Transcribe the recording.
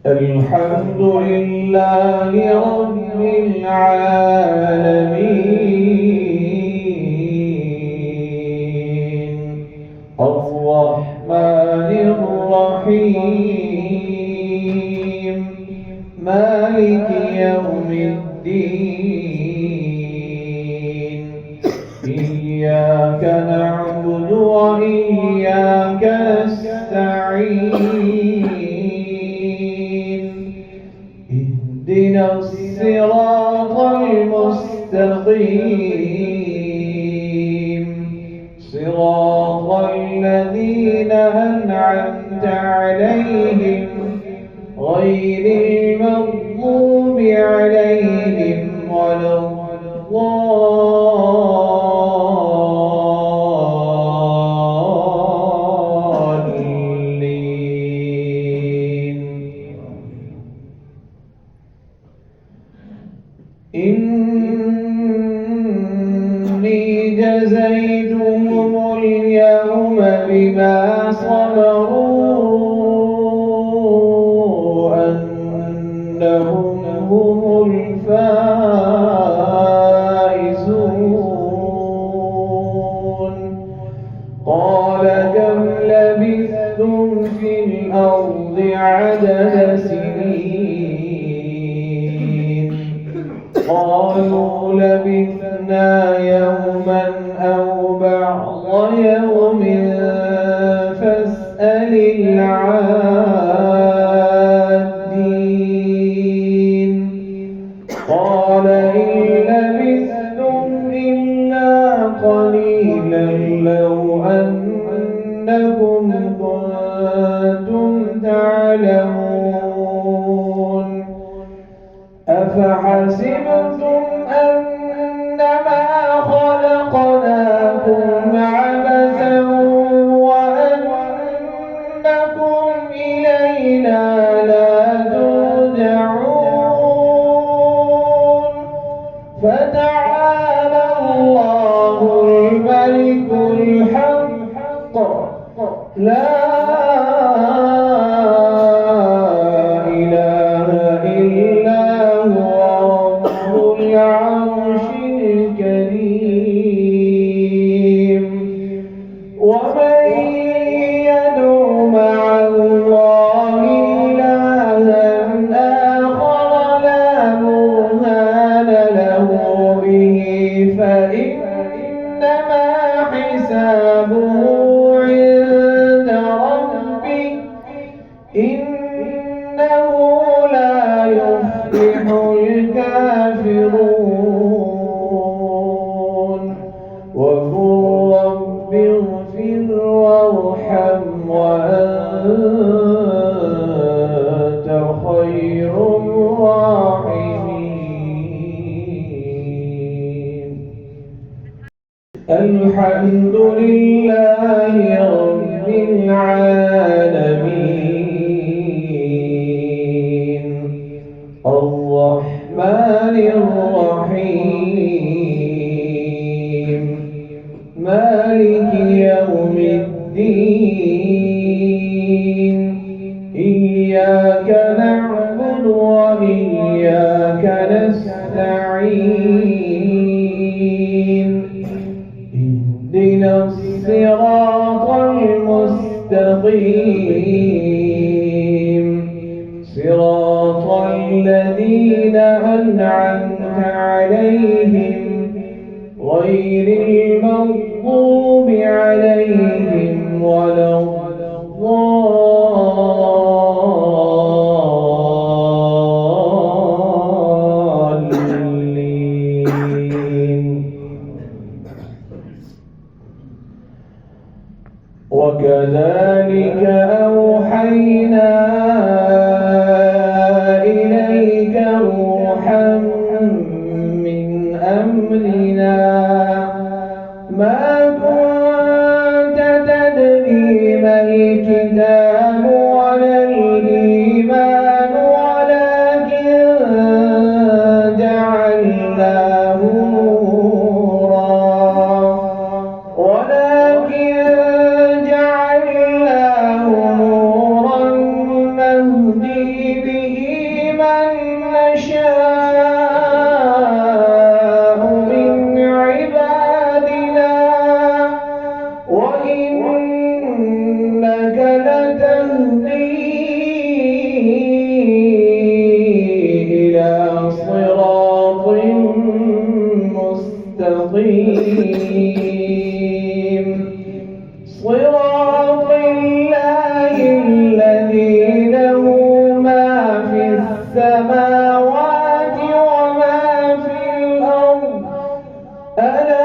الحمد لله رب العالمين الرحمن الرحيم مالك يوم الدين إياك نعبد وإياك نستعين اهدنا الصراط المستقيم صراط الذين أنعمت عليهم غير المغضوب عليهم ولا الضالين. إني جزيتهم اليوم بما صبروا أنهم هم الفائزون. قال كم لبثتم في الأرض عدد سنين قالوا لبثنا يوما أو بعض يوم فاسأل العادين. قال إن لبثتم إلا قليلا لو أنكم كنتم تعلمون. أفحسبتم أنما خلقناكم عبثا وأنكم إلينا لا ترجعون. فتعالى الله الملك الحق لا العرش الكريم. ومن يدع مع الله إلها آخر لا برهان له به فإنما حسابه عند ربه إنه لا يفلح الكافرون. وقل رب اغفر وارحم وأنت خير الراحمين. الحمد لله رب العالمين الرحمن الرحيم مالك يوم الدين إياك نعبد وإياك نستعين اهدنا الصراط المستقيم صراط الذين أنعمت عليهم غير المغضوب عليهم ولا الضالين. وكذلك أوحينا إليك روحا من أمرنا ما كنت تدري ما ألا